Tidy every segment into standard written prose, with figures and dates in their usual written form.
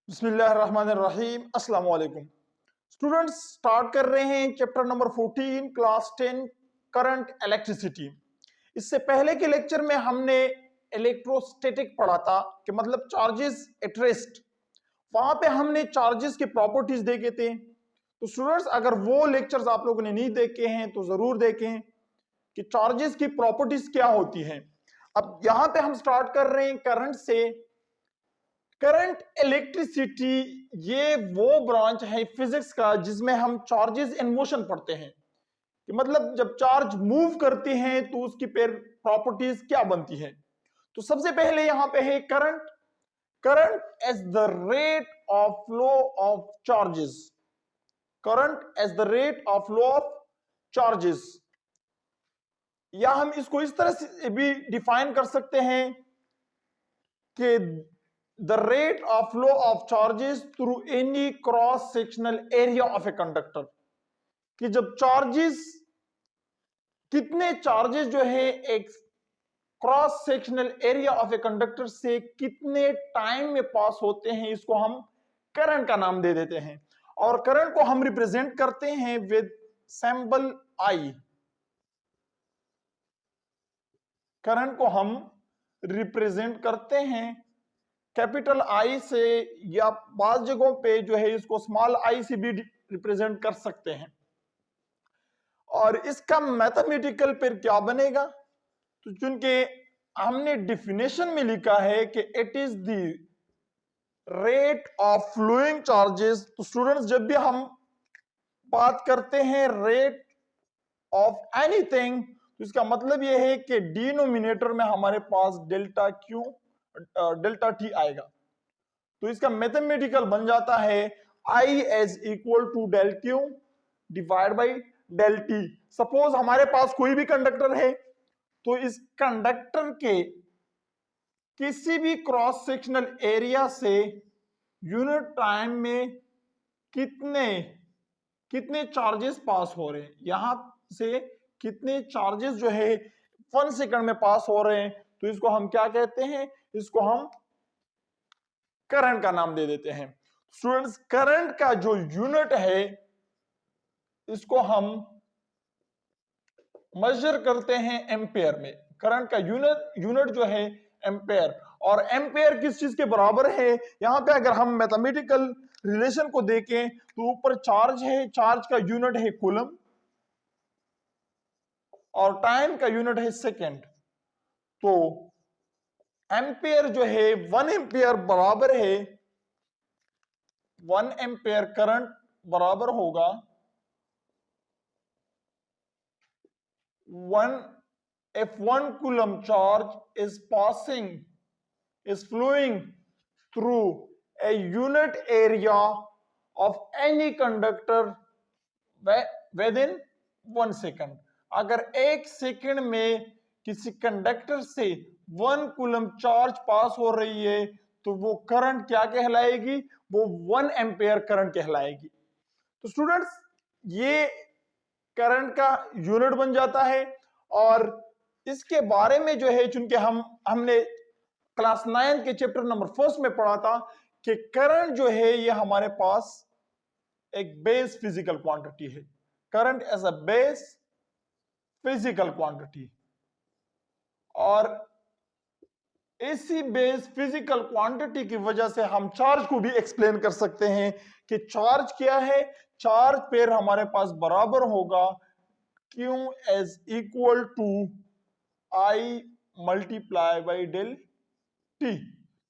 बिस्मिल्लाहिर्रहमानिर्रहीम। अस्सलाम वालेकुम स्टूडेंट्स, स्टार्ट कर रहे हैं chapter number 14 class 10 current electricity. इससे पहले के लेक्चर में हमने इलेक्ट्रोस्टैटिक पढ़ा था कि मतलब चार्जेस एट रेस्ट। वहां पे हमने चार्जेस की प्रॉपर्टीज देखे थे। तो स्टूडेंट्स, अगर वो लेक्चर्स आप लोगों ने नहीं देखे हैं तो जरूर देखें कि चार्जेस की प्रॉपर्टीज क्या होती हैं। अब यहां पे हम स्टार्ट कर रहे हैं करंट से। करंट इलेक्ट्रिसिटी ये वो ब्रांच है फिजिक्स का जिसमें हम चार्जेस इन मोशन पढ़ते हैं कि मतलब जब चार्ज मूव करते हैं तो उसकी प्रॉपर्टीज क्या बनती है। तो सबसे पहले यहां पे है current. Current as the rate of flow of charges. Current as the rate of flow of charges, या हम इसको इस तरह से भी डिफाइन कर सकते हैं कि the rate of flow of charges through any cross sectional area of a conductor। कि जब चार्जेस, कितने चार्जेस जो है एक cross sectional area of a conductor से कितने टाइम में पास होते हैं, इसको हम करंट का नाम दे देते हैं। और करंट को हम रिप्रेजेंट करते हैं विद सिंबल आई। करंट को हम रिप्रेजेंट करते हैं कैपिटल आई से, या बाज जगहों पे जो है इसको स्मॉल आई से भी रिप्रेजेंट कर सकते हैं। और इसका मैथमेटिकल फिर क्या बनेगा, तो चूंकि हमने डिफिनेशन में लिखा है कि it is the rate of flowing charges. तो स्टूडेंट्स, जब भी हम बात करते हैं रेट ऑफ एनीथिंग तो इसका मतलब यह है कि डिनोमिनेटर में हमारे पास डेल्टा क्यू डेल्टा टी आएगा। तो इसका मैथमेटिकल बन जाता है I as equal to del Q divide by del T. Suppose हमारे पास कोई भी कंडक्टर है, तो इस कंडक्टर के किसी भी क्रॉस सेक्शनल एरिया से यूनिट टाइम में कितने कितने चार्जेस पास हो रहे हैं, यहां से कितने चार्जेस जो है 1 सेकंड में पास हो रहे हैं, तो इसको हम क्या कहते हैं, इसको हम करंट का नाम दे देते हैं। स्टूडेंट्स, करंट का जो यूनिट है इसको हम मेजर करते हैं एम्पेयर में। करंट का यूनिट जो है एम्पेयर। और एम्पेयर किस चीज के बराबर है, यहां पे अगर हम मैथमेटिकल रिलेशन को देखें तो ऊपर चार्ज है, चार्ज का यूनिट है कूलम और टाइम का यूनिट है सेकेंड। तो एम्पेयर जो है 1 एम्पेयर बराबर है 1 एम्पेयर करंट बराबर होगा 1 if 1 coulomb charge is flowing through a unit area of any conductor within 1 second। अगर 1 सेकंड में किसी कंडक्टर से 1 कूलम चार्ज पास हो रही है तो वो करंट क्या कहलाएगी, वो 1 एम्पेयर करंट कहलाएगी। तो स्टूडेंट्स, ये करंट का यूनिट बन जाता है। और इसके बारे में जो है, चूंकि हमने क्लास 9 के चैप्टर नंबर 1 में पढ़ा था कि करंट जो है ये हमारे पास एक बेस फिजिकल क्वांटिटी है। Current as a base physical quantity. और इसी बेस फिजिकल क्वांटिटी की वजह से हम चार्ज को भी एक्सप्लेन कर सकते हैं कि चार्ज क्या है। चार्ज पेयर हमारे पास बराबर होगा Q as equal to I multiply by del T.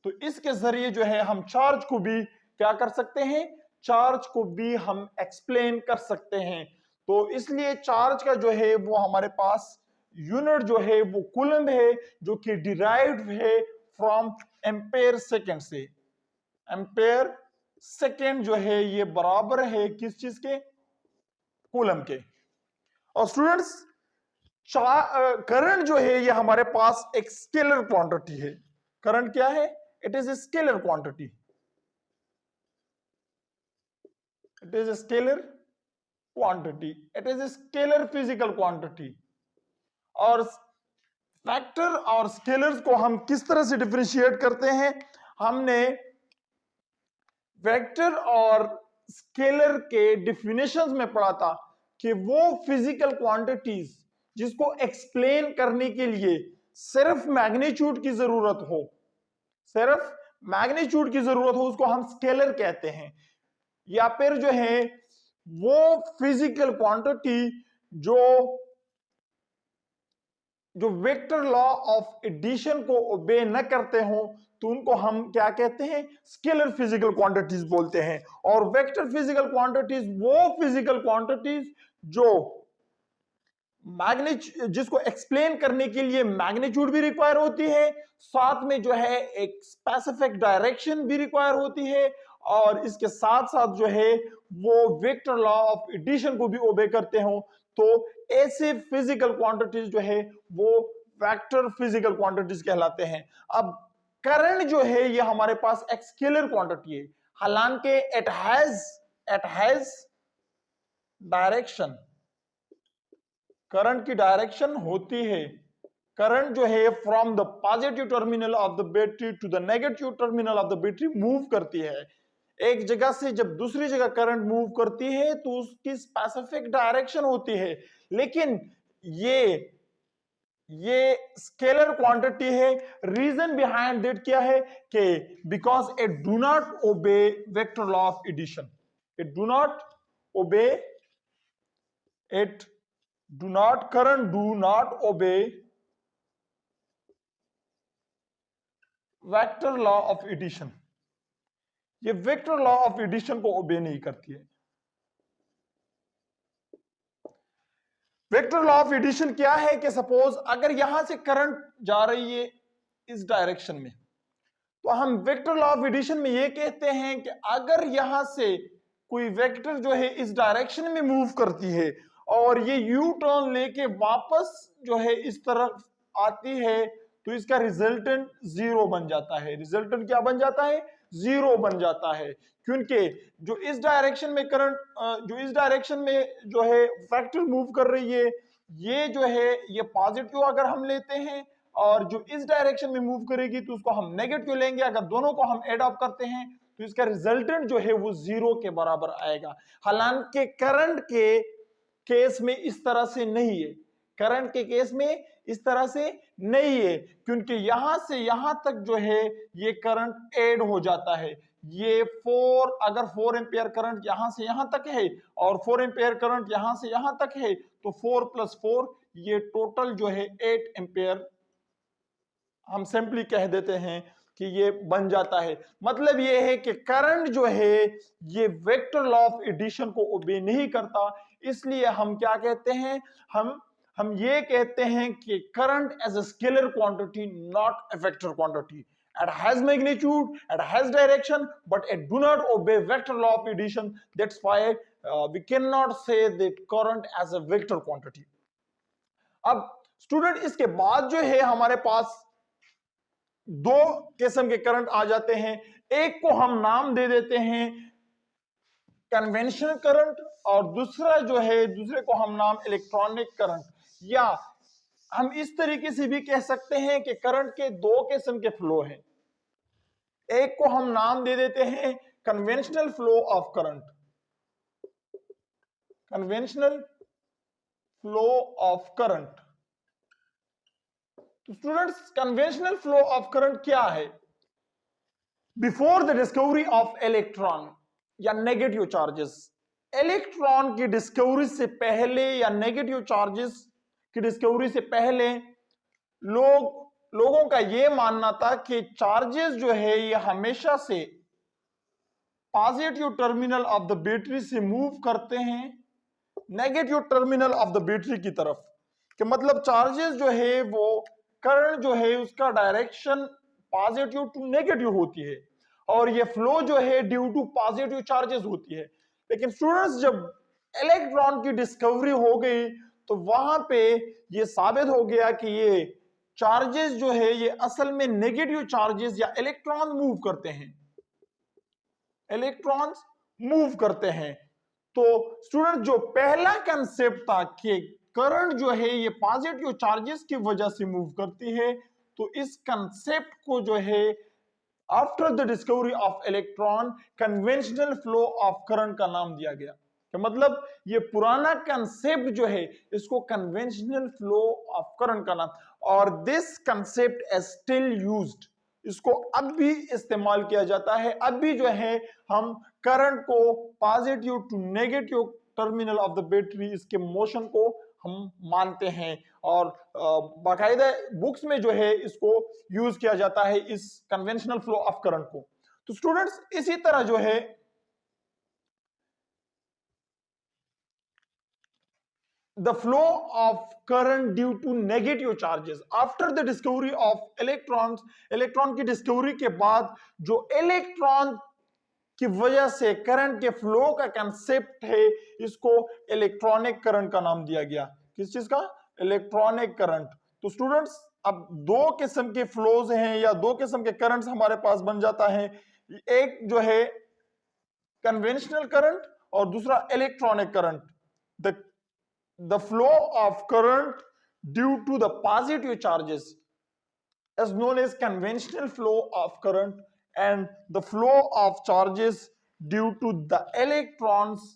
तो इसके जरिए जो है हम चार्ज को भी क्या कर सकते हैं, चार्ज को भी हम एक्सप्लेन कर सकते हैं। तो इसलिए चार्ज का जो है वो हमारे पास यूनिट जो है वो कूलम है, जो कि डिराइव्ड है फ्रॉम एम्पेयर सेकेंड से। एम्पेयर सेकेंड जो है ये बराबर है किस चीज के, कूलम के। और स्टूडेंट्स, करंट जो है ये हमारे पास एक स्केलर क्वांटिटी है। करंट क्या है, it is a scalar quantity. It is a scalar quantity, it is a scalar physical quantity. और फैक्टर और स्केलर्स को हम किस तरह से डिफरेंशिएट करते हैं, हमने वेक्टर और स्केलर के डिफिनेशंस में पढ़ा था कि वो फिजिकल क्वांटिटीज जिसको एक्सप्लेन करने के लिए सिर्फ मैग्नीट्यूड की जरूरत हो, सिर्फ मैग्नीट्यूड की जरूरत हो, उसको हम स्केलर कहते हैं। या फिर जो है वो फिजिकल क्वांटिटी जो जो वेक्टर लॉ ऑफ एडिशन को ओबे न करते हो, तो उनको हम क्या कहते हैं, स्केलर फिजिकल क्वांटिटीज बोलते हैं। और वेक्टर फिजिकल क्वांटिटीज वो फिजिकल क्वांटिटीज जो मैग्नीट्यूड जिसको एक्सप्लेन करने के लिए मैग्नीट्यूड भी रिक्वायर होती है, साथ में जो है एक स्पेसिफिक डायरेक्शन भी रिक्वायर होती है, और इसके साथ साथ जो है वो वेक्टर लॉ ऑफ एडिशन को भी ओबे करते हो। तो ऐसे फिजिकल क्वांटिटीज जो है वो वेक्टर फिजिकल क्वांटिटीज कहलाते हैं। अब करंट जो है ये हमारे पास एक स्केलर क्वांटिटी है, हालांकि इट हैज डायरेक्शन, करंट की डायरेक्शन होती है। करंट जो है from the positive terminal of the battery to the negative terminal of the battery move करती है। एक जगह से जब दूसरी जगह करंट मूव करती है तो उसकी स्पेसिफिक डायरेक्शन होती है, लेकिन ये स्केलर क्वांटिटी है। रीजन बिहाइंड दैट क्या है कि because it do not obey vector law of addition, it do not obey, current do not obey vector law of addition. ये वेक्टर लॉ ऑफ एडिशन को ओबे नहीं करती है। Vector law of addition क्या है कि सपोज अगर यहां से करंट जा रही है इस डायरेक्शन में, तो हम वेक्टर लॉ ऑफ एडिशन में ये कहते हैं कि अगर यहां से कोई वेक्टर जो है इस डायरेक्शन में मूव करती है और ये यू टर्न लेके वापस जो है इस तरफ आती है, तो इसका रिजल्टेंट जीरो बन जाता है। रिजल्टेंट क्या बन जाता है, जीरो बन जाता है, क्योंकि जो इस डायरेक्शन में करंट जो इस डायरेक्शन में जो है वेक्टर मूव कर रही है, ये जो है ये पॉजिटिव अगर हम लेते हैं, और जो इस डायरेक्शन में मूव करेगी तो उसको हम नेगेटिव लेंगे। अगर दोनों को हम एड अप करते हैं तो इसका रिजल्टेंट जो है वो जीरो के बराबर आएगा। हालांकि करंट के केस में इस तरह से नहीं है, करंट के केस में इस तरह से नहीं है, क्योंकि यहां से यहां तक जो है ये करंट ऐड हो जाता है। ये अगर 4 एम्पियर करंट यहां से यहां तक है और 4 एम्पियर करंट यहां से यहां तक है, तो 4 + 4 ये टोटल जो है 8 एम्पियर हम सिंपली कह देते हैं कि ये बन जाता है। मतलब ये है कि करंट जो है ये वेक्टर लॉ ऑफ एडिशन को ओबे नहीं करता, इसलिए हम क्या कहते हैं, हम ये कहते हैं कि current as a scalar quantity, not a vector quantity. It has magnitude, it has direction, but it do not obey vector law of addition. That's why we cannot say that current as a vector quantity. अब student इसके बाद जो है हमारे पास दो किस्म के current आ जाते हैं। एक को हम नाम दे देते हैं कन्वेंशनल करंट, और दूसरे को हम नाम इलेक्ट्रॉनिक करंट, या हम इस तरीके से भी कह सकते हैं कि करंट के दो किस्म के फ्लो हैं। एक को हम नाम दे देते हैं conventional flow of current, conventional flow of current. तो students conventional flow of current क्या है? Before the discovery of electron या नेगेटिव चार्जेस, इलेक्ट्रॉन की डिस्कवरी से पहले या नेगेटिव चार्जेस की डिस्कवरी से पहले लोगों का यह मानना था कि चार्जेस जो है ये हमेशा से positive terminal of the battery से मूव करते हैं negative terminal of the battery की तरफ। कि मतलब चार्जेस जो है वो करंट जो है उसका डायरेक्शन पॉजिटिव टू नेगेटिव होती है, और ये फ्लो जो है ड्यू टू पॉजिटिव चार्जेस होती है। लेकिन स्टूडेंट्स जब इलेक्ट्रॉन की डिस्कवरी हो गई तो वहां पे ये साबित हो गया कि ये चार्जेस जो है ये असल में नेगेटिव चार्जेस या इलेक्ट्रॉन मूव करते हैं, इलेक्ट्रॉन्स मूव करते हैं। तो स्टूडेंट जो पहला कंसेप्ट था कि करंट जो है ये पॉजिटिव चार्जेस की वजह से मूव करती है, तो इस कंसेप्ट को जो है after the discovery of electron conventional flow of current का नाम दिया गया। तो मतलब ये पुराना कंसेप्ट जो है इसको कन्वेंशनल फ्लो ऑफ करंट का नाम, और this concept is still used, इसको अब भी इस्तेमाल किया जाता है। अब भी जो है हम करंट को positive to negative terminal of the battery, इसके मोशन को हम मानते हैं, और बाकायदा बुक्स में जो है इसको यूज किया जाता है इस कन्वेंशनल फ्लो ऑफ करंट को। तो स्टूडेंट्स इसी तरह जो है the flow of current due to negative charges after the discovery of electrons, electron की डिस्कवरी के बाद जो इलेक्ट्रॉन की वजह से करंट के फ्लो का कंसेप्ट है इसको इलेक्ट्रॉनिक करंट का नाम दिया गया। किस चीज का? Electronic current. तो स्टूडेंट्स अब दो किस्म के फ्लोज हैं या दो किस्म के करंट्स हमारे पास बन जाता है, एक जो है कन्वेंशनल करंट और दूसरा electronic current. The flow of current due to the positive charges is known as conventional flow of current, and the flow of charges due to the electrons,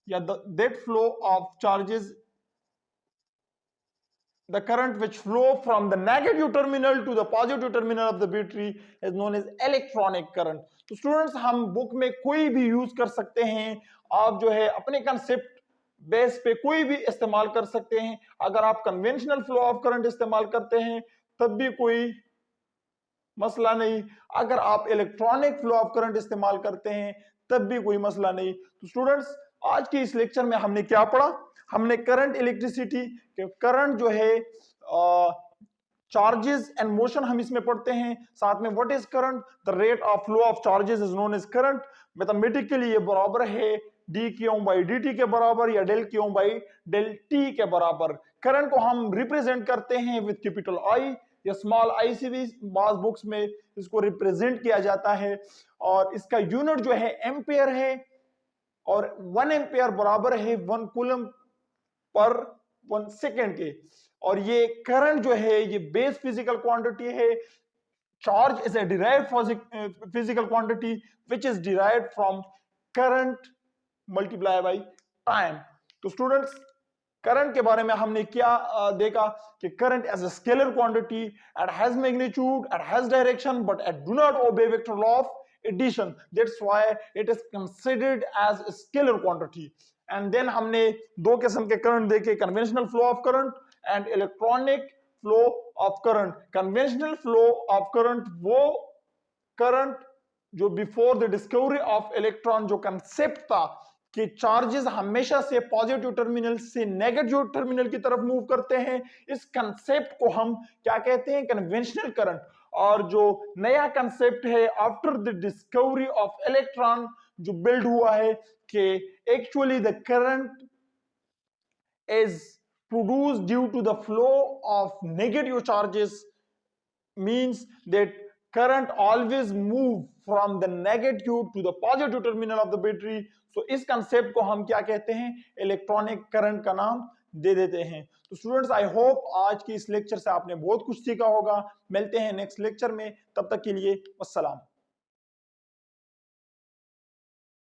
that flow of charges, the current which flow from the negative terminal to the positive terminal of the battery is known as electronic current. तो students हम book में कोई भी use कर सकते हैं, आप जो है अपने कंसेप्ट बेस पे कोई भी इस्तेमाल कर सकते हैं। अगर आप कन्वेंशनल फ्लो ऑफ करंट इस्तेमाल करते हैं तब भी कोई मसला नहीं, अगर आप इलेक्ट्रॉनिक फ्लो ऑफ करंट इस्तेमाल करते हैं तब भी कोई मसला नहीं। तो स्टूडेंट्स आज के इस लेक्चर में हमने क्या पढ़ा? हमने करंट, इलेक्ट्रिसिटी, करंट जो है चार्जेस एंड मोशन हम इसमें पढ़ते हैं, साथ में what is current, the rate of flow of charges is known as current. Mathematically ये बराबर है D Q by D T के बराबर या del Q by del T के बराबर। करंट को हम रिप्रेजेंट करते हैं विद कैपिटल आई या स्मॉल आई से भी बाज बुक्स में इसको रिप्रेजेंट किया जाता है, और इसका यूनिट जो है एम्पियर है, और 1 एम्पियर बराबर है 1 कूलम पर 1 सेकेंड के। और ये करंट जो है ये बेस फिजिकल क्वांटिटी है, charge is a derived physical quantity which is derived from current multiply by time. तो स्टूडेंट्स करंट के बारे में हमने क्या देखा कि current as a scalar quantity, it has magnitude, it has direction, but it do not obey vector law of addition, that's why it is considered as a scalar quantity. And then हमने दो किस्म के current देखे, conventional flow of current and electronic flow of current. Conventional flow of current वो current जो before the discovery of electron जो concept था कि चार्जेस हमेशा से पॉजिटिव टर्मिनल से नेगेटिव टर्मिनल की तरफ मूव करते हैं, इस कंसेप्ट को हम क्या कहते हैं? Conventional current. और जो नया कंसेप्ट है after the discovery of electron जो बिल्ड हुआ है कि actually the current is produced due to the flow of negative charges, means that current always move from the negative to the positive terminal of the battery. So इस concept को हम क्या कहते हैं? इलेक्ट्रॉनिक करंट का नाम दे देते हैं। तो स्टूडेंट्स आई होप आज की इस लेक्चर से आपने बहुत कुछ सीखा होगा। मिलते हैं नेक्स्ट लेक्चर में, तब तक के लिए अस्सलाम।